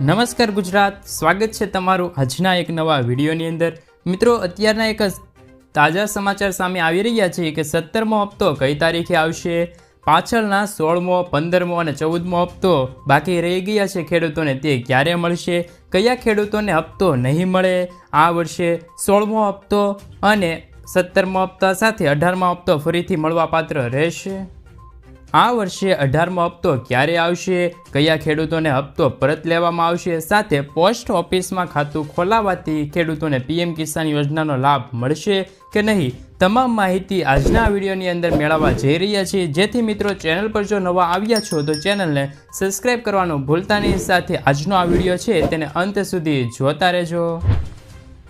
નમસ્કાર ગુજરાત, સ્વાગત છે તમારું આજના એક નવા વિડીયોની અંદર। મિત્રો, અત્યારના એક તાજા સમાચાર સામે આવી રહ્યા છે કે 17મો હપ્તો કઈ તારીખે આવશે। પાછળના 16મો, 15મો અને 14મો હપ્તો બાકી રહી ગયા છે ખેડૂતોને, તે ક્યારે મળશે, કયા ખેડૂતોને હપ્તો નહીં મળે। આ વર્ષે 16મો હપ્તો અને 17મો હપ્તા સાથે 18મો હપ્તો ફરીથી મળવાપાત્ર રહેશે। આ વર્ષે 18મો હપ્તો ક્યારે આવશે, કયા ખેડૂતોને હપ્તો પરત લેવામાં આવશે, સાથે પોસ્ટ ઓફિસમાં ખાતું ખોલાવવાથી ખેડૂતોને પીએમ કિસાન યોજનાનો લાભ મળશે કે નહીં, તમામ માહિતી આજના વિડીયોની અંદર મેળવવા જઈ રહ્યા છીએ। જેથી મિત્રો, ચેનલ પર જો નવા આવ્યા છો તો ચેનલને સબસ્ક્રાઈબ કરવાનું ભૂલતા નહીં, સાથે આજનો આ વિડીયો છે તેને અંત સુધી જોતા રહેજો।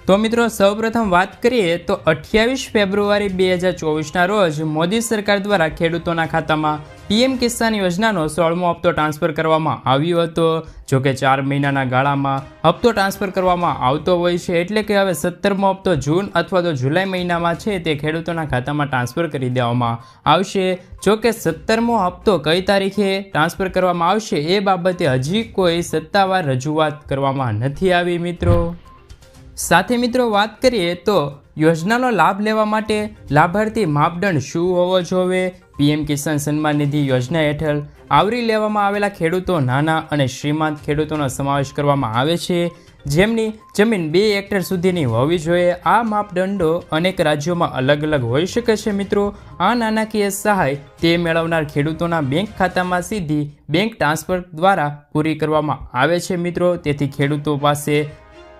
તો મિત્રો, સૌપ્રથમ વાત કરીએ તો 28 ફેબ્રુઆરી 2024ના રોજ મોદી સરકાર દ્વારા ખેડૂતોના ખાતામાં પીએમ કિસાન યોજનાનો 16મો હપ્તો ટ્રાન્સફર કરવામાં આવ્યો હતો। જોકે 4 મહિનાના ગાળામાં હપ્તો ટ્રાન્સફર કરવામાં આવતો હોય છે, એટલે કે હવે 17મો હપ્તો જૂન અથવા તો જુલાઈ મહિનામાં છે તે ખેડૂતોના ખાતામાં ટ્રાન્સફર કરી દેવામાં આવશે। જોકે 17મો હપ્તો કઈ તારીખે ટ્રાન્સફર કરવામાં આવશે એ બાબતે હજી કોઈ સત્તાવાર રજૂઆત કરવામાં નથી આવી મિત્રો। સાથે મિત્રો, વાત કરીએ તો યોજનાનો લાભ લેવા માટે લાભાર્થી માપદંડ શું હોવો જોઈએ। પીએમ કિસાન સન્માન નિધિ યોજના હેઠળ આવરી લેવામાં આવેલા ખેડૂતો નાના અને શ્રીમંત ખેડૂતોનો સમાવેશ કરવામાં આવે છે, જેમની જમીન 2 હેક્ટર સુધીની હોવી જોઈએ। આ માપદંડો અનેક રાજ્યોમાં અલગ અલગ હોઈ શકે છે મિત્રો। આ નાણાકીય સહાય તે મેળવનાર ખેડૂતોના બેંક ખાતામાં સીધી બેંક ટ્રાન્સફર દ્વારા પૂરી કરવામાં આવે છે મિત્રો। તેથી ખેડૂતો પાસે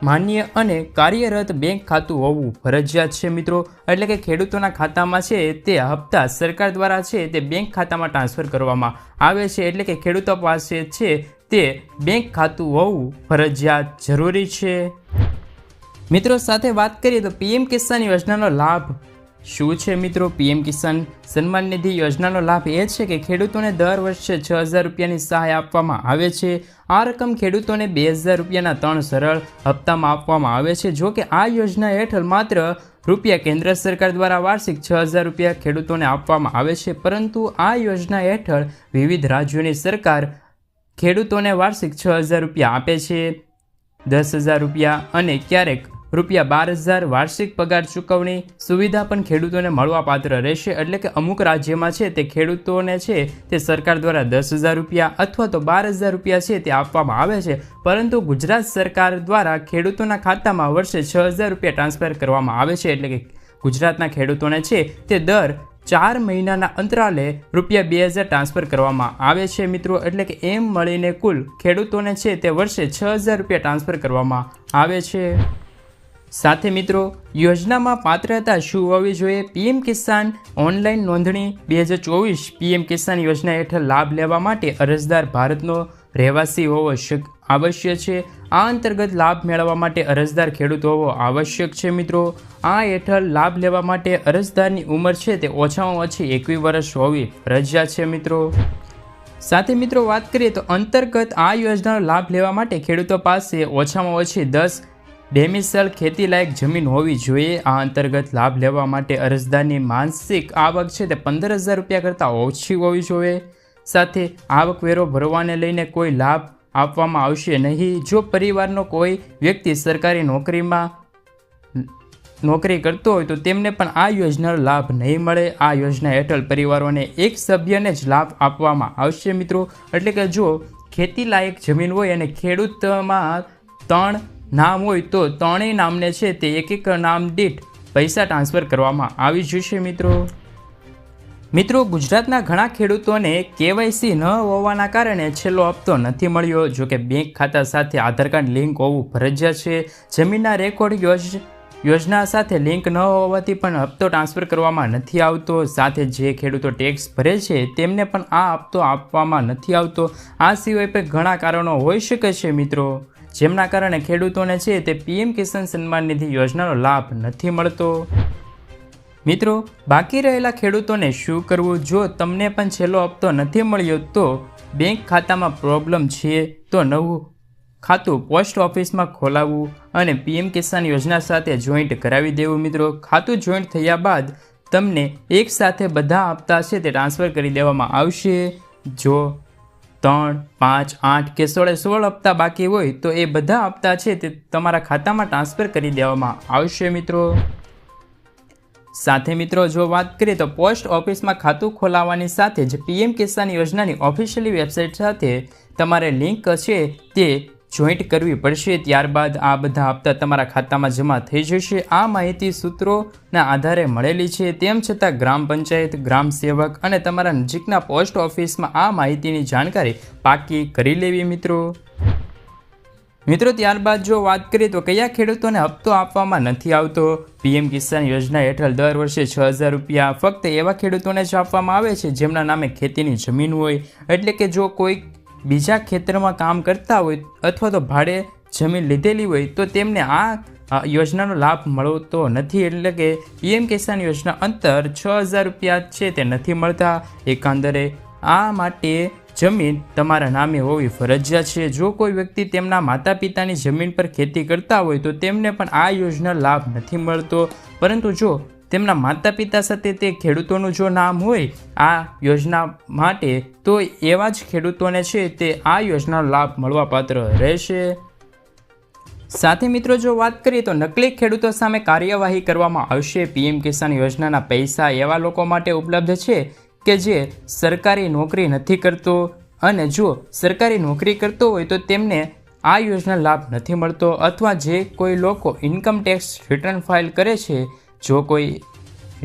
માન્ય અને કાર્યરત બેંક ખાતું હોવું ફરજિયાત છે મિત્રો। એટલે કે ખેડૂતોના ખાતામાં છે તે હપ્તા સરકાર દ્વારા છે તે બેંક ખાતામાં ટ્રાન્સફર કરવામાં આવે છે, એટલે કે ખેડૂતો પાસે છે તે બેંક ખાતું હોવું ફરજિયાત જરૂરી છે મિત્રો। સાથે વાત કરીએ તો પીએમ કિસાન યોજનાનો લાભ શું છે મિત્રો। પીએમ કિસાન સન્માન નિધિ યોજનાનો લાભ એ છે કે ખેડૂતોને દર વર્ષે 6,000 રૂપિયાની સહાય આપવામાં આવે છે। આ રકમ ખેડૂતોને 2,000 રૂપિયાના 3 સરળ હપ્તામાં આપવામાં આવે છે। જો કે આ યોજના હેઠળ માત્ર રૂપિયા કેન્દ્ર સરકાર દ્વારા વાર્ષિક 6,000 રૂપિયા ખેડૂતોને આપવામાં આવે છે, પરંતુ આ યોજના હેઠળ વિવિધ રાજ્યોની સરકાર ખેડૂતોને વાર્ષિક 6,000 રૂપિયા આપે છે, 10,000 રૂપિયા અને ક્યારેક રૂપિયા 12,000 વાર્ષિક પગાર ચૂકવણી સુવિધા પણ ખેડૂતોને મળવાપાત્ર રહેશે। એટલે કે અમુક રાજ્યમાં છે તે ખેડૂતોને છે તે સરકાર દ્વારા 10,000 રૂપિયા અથવા તો 12,000 રૂપિયા છે તે આપવામાં આવે છે, પરંતુ ગુજરાત સરકાર દ્વારા ખેડૂતોના ખાતામાં વર્ષે 6,000 રૂપિયા ટ્રાન્સફર કરવામાં આવે છે। એટલે કે ગુજરાતના ખેડૂતોને છે તે દર 4 મહિનાના અંતરાલે રૂપિયા 2,000 ટ્રાન્સફર કરવામાં આવે છે મિત્રો। એટલે કે એમ મળીને કુલ ખેડૂતોને છે તે વર્ષે 6,000 રૂપિયા ટ્રાન્સફર કરવામાં આવે છે। સાથે મિત્રો, યોજનામાં પાત્રતા શું હોવી જોઈએ। પીએમ કિસાન ઓનલાઈન નોંધણી 2024 પીએમ કિસાન યોજના હેઠળ લાભ લેવા માટે અરજદાર ભારતનો રહેવાસી હોવો આવશ્યક છે। આ અંતર્ગત લાભ મેળવવા માટે અરજદાર ખેડૂત હોવો આવશ્યક છે મિત્રો। આ હેઠળ લાભ લેવા માટે અરજદારની ઉંમર છે તે ઓછામાં ઓછી 21 વર્ષ હોવી ફરજિયાત છે મિત્રો। સાથે મિત્રો, વાત કરીએ તો અંતર્ગત આ યોજનાનો લાભ લેવા માટે ખેડૂતો પાસે ઓછામાં ઓછી 10 ડેમિસલ ખેતીલાયક જમીન હોવી જોઈએ। આ અંતર્ગત લાભ લેવા માટે અરજદારની માસિક આવક છે તે 15,000 રૂપિયા કરતાં ઓછી હોવી જોઈએ। સાથે આવકવેરો ભરવાને લઈને કોઈ લાભ આપવામાં આવશે નહીં। જો પરિવારનો કોઈ વ્યક્તિ સરકારી નોકરી કરતો હોય તો તેમને પણ આ યોજનાનો લાભ નહીં મળે। આ યોજના હેઠળ પરિવારોને એક સભ્યને જ લાભ આપવામાં આવશે મિત્રો। એટલે કે જો ખેતીલાયક જમીન હોય અને ખેડૂતમાં 3 નામ હોય તો 3 નામને છે તે એક નામ દીઠ પૈસા ટ્રાન્સફર કરવામાં આવી જશે મિત્રો। ગુજરાતના ઘણા ખેડૂતોને કેવાયસી ન હોવાના કારણે છેલ્લો હપ્તો નથી મળ્યો। જો કે બેંક ખાતા સાથે આધાર કાર્ડ લિંક હોવું ફરજિયાત છે। જમીનના રેકોર્ડ યોજના સાથે લિંક ન હોવાથી પણ હપ્તો ટ્રાન્સફર કરવામાં નથી આવતો। સાથે જે ખેડૂતો ટેક્સ ભરે છે તેમને પણ આ હપ્તો આપવામાં નથી આવતો। આ સિવાય પણ ઘણા કારણો હોઈ શકે છે મિત્રો, જેમના કારણે ખેડૂતોને છે તે પીએમ કિસાન સન્માન નિધિ યોજનાનો લાભ નથી મળતો મિત્રો। બાકી રહેલા ખેડૂતોને શું કરવું। જો તમને પણ છેલ્લો હપ્તો નથી મળ્યો તો બેંક ખાતામાં પ્રોબ્લેમ છે તો નવું ખાતું પોસ્ટ ઓફિસમાં ખોલાવવું અને પીએમ કિસાન યોજના સાથે જોઈન્ટ કરાવી દેવું મિત્રો। ખાતું જોઈન્ટ થયા બાદ તમને એક સાથે બધા હપ્તા છે તે ટ્રાન્સફર કરી દેવામાં આવશે। જો 3, 5, 8 કે 16 હપ્તા બાકી હોય તો એ બધા હપ્તા છે તે તમારા ખાતામાં ટ્રાન્સફર કરી દેવામાં આવશે મિત્રો. સાથે મિત્રો જો વાત કરીએ તો પોસ્ટ ઓફિસમાં ખાતું ખોલાવવાની સાથે જ પીએમ કિસાન યોજનાની ઓફિશિયલી વેબસાઇટ સાથે તમારે લિંક છે તે જોઈન્ટ કરવી પડશે. ત્યારબાદ આ બધા હપ્તા તમારા ખાતામાં જમા થઈ જશે. આ માહિતી સૂત્રોના આધારે મળેલી છે. તેમ છતાં ગ્રામ પંચાયત, ગ્રામ સેવક અને તમારા નજીકના પોસ્ટ ઓફિસમાં આ માહિતીની જાણકારી પાકી કરી લેવી મિત્રો. ત્યારબાદ જો વાત કરીએ તો કયા ખેડૂતોને હપ્તો આપવામાં નથી આવતો. પીએમ કિસાન યોજના હેઠળ દર વર્ષે 6,000 રૂપિયા ફક્ત એવા ખેડૂતોને જ આપવામાં આવે છે જેમના નામે ખેતીની જમીન હોય. એટલે કે જો કોઈ બીજા ખેતરમાં કામ કરતા હોય અથવા તો ભાડે જમીન લીધેલી હોય તો તેમને આ યોજનાનો લાભ મળતો નથી. એટલે કે પીએમ કિસાન યોજના અંતર 6,000 રૂપિયા છે તે નથી મળતા. એકંદરે આ માટે જમીન તમારા નામે હોવી ફરજિયાત છે. જો કોઈ વ્યક્તિ તેમના માતા પિતાની જમીન પર ખેતી કરતા હોય તો તેમને પણ આ યોજના લાભ નથી મળતો. પરંતુ જો તેમના માતા પિતા સાથે તે ખેડૂતોનું જો નામ હોય આ યોજના માટે તો એવા જ ખેડૂતોને છે તે આ યોજનાનો લાભ મળવાપાત્ર રહેશે. સાથે મિત્રો જો વાત કરીએ તો નકલી ખેડૂતો સામે કાર્યવાહી કરવામાં આવશે. પીએમ કિસાન યોજનાના પૈસા એવા લોકો માટે ઉપલબ્ધ છે કે જે સરકારી નોકરી નથી કરતો અને જો સરકારી નોકરી કરતો હોય તો તેમને આ યોજના લાભ નથી મળતો. અથવા જે કોઈ લોકો ઇન્કમ ટેક્સ રિટર્ન ફાઇલ કરે છે, જો કોઈ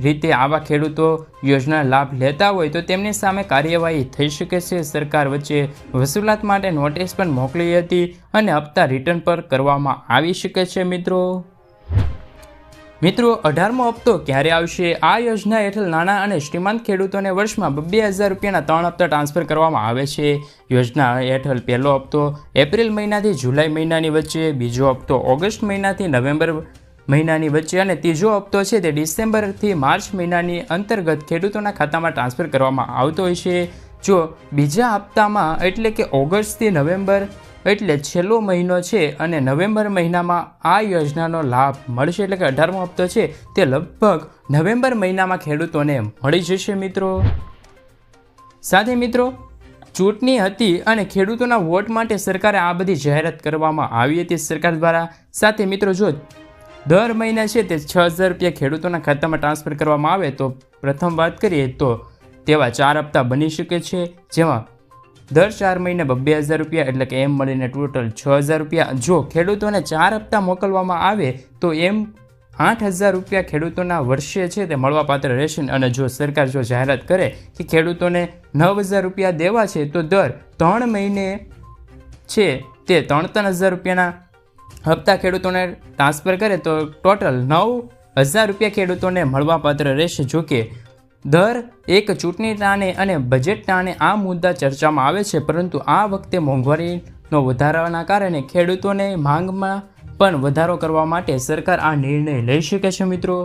રીતે આવા ખેડૂતો યોજના લાભ લેતા હોય તો તેમની સામે કાર્યવાહી થઈ શકે છે. સરકાર વચ્ચે વસૂલાત માટે નોટિસ પણ મોકલી હતી અને હપ્તા રિટર્ન પર કરવામાં આવી શકે છે મિત્રો. 18મો હપ્તો ક્યારે આવશે? આ યોજના હેઠળ નાના અને શ્રીમંત ખેડૂતોને વર્ષમાં 2,000 રૂપિયાના 3 હપ્તા ટ્રાન્સફર કરવામાં આવે છે. યોજના હેઠળ પહેલો હપ્તો એપ્રિલ મહિનાથી જુલાઈ મહિનાની વચ્ચે, બીજો હપ્તો ઓગસ્ટ મહિનાથી નવેમ્બર મહિનાની વચ્ચે અને ત્રીજો હપ્તો છે તે ડિસેમ્બરથી માર્ચ મહિનાની અંતર્ગત ખેડૂતોના ખાતામાં ટ્રાન્સફર કરવામાં આવતો હોય છે. જો બીજા હપ્તામાં એટલે કે ઓગસ્ટથી નવેમ્બર એટલે છેલ્લો મહિનો છે અને નવેમ્બર મહિનામાં આ યોજનાનો લાભ મળશે. એટલે કે 18મો હપ્તો છે તે લગભગ નવેમ્બર મહિનામાં ખેડૂતોને મળી જશે મિત્રો. સાથે મિત્રો ચૂંટણી હતી અને ખેડૂતોના વોટ માટે સરકારે આ બધી જાહેરાત કરવામાં આવી હતી સરકાર દ્વારા. સાથે મિત્રો જો દર મહિને છે તે 6,000 રૂપિયા ખેડૂતોના ખાતામાં ટ્રાન્સફર કરવામાં આવે તો પ્રથમ વાત કરીએ તો તેવા 4 હપ્તા બની શકે છે, જેમાં દર 4 મહિને 2,000 રૂપિયા એટલે કે એમ મળીને ટોટલ 6,000 રૂપિયા. જો ખેડૂતોને 4 હપ્તા મોકલવામાં આવે તો એમ 8,000 રૂપિયા ખેડૂતોના વર્ષે છે તે મળવાપાત્ર રહેશે. અને જો સરકાર જો જાહેરાત કરે કે ખેડૂતોને 9,000 રૂપિયા દેવા છે તો દર 3 મહિને છે તે 3,000 રૂપિયાના હપ્તા ખેડૂતોને ટ્રાન્સફર કરે તો ટોટલ 9,000 રૂપિયા ખેડૂતોને મળવાપાત્ર રહેશે. જોકે દર એક ચૂંટણી ટાણે અને બજેટ ટાણે આ મુદ્દા ચર્ચામાં આવે છે, પરંતુ આ વખતે મોંઘવારીનો વધારાના કારણે ખેડૂતોને માંગમાં પણ વધારો કરવા માટે સરકાર આ નિર્ણય લઈ શકે છે મિત્રો.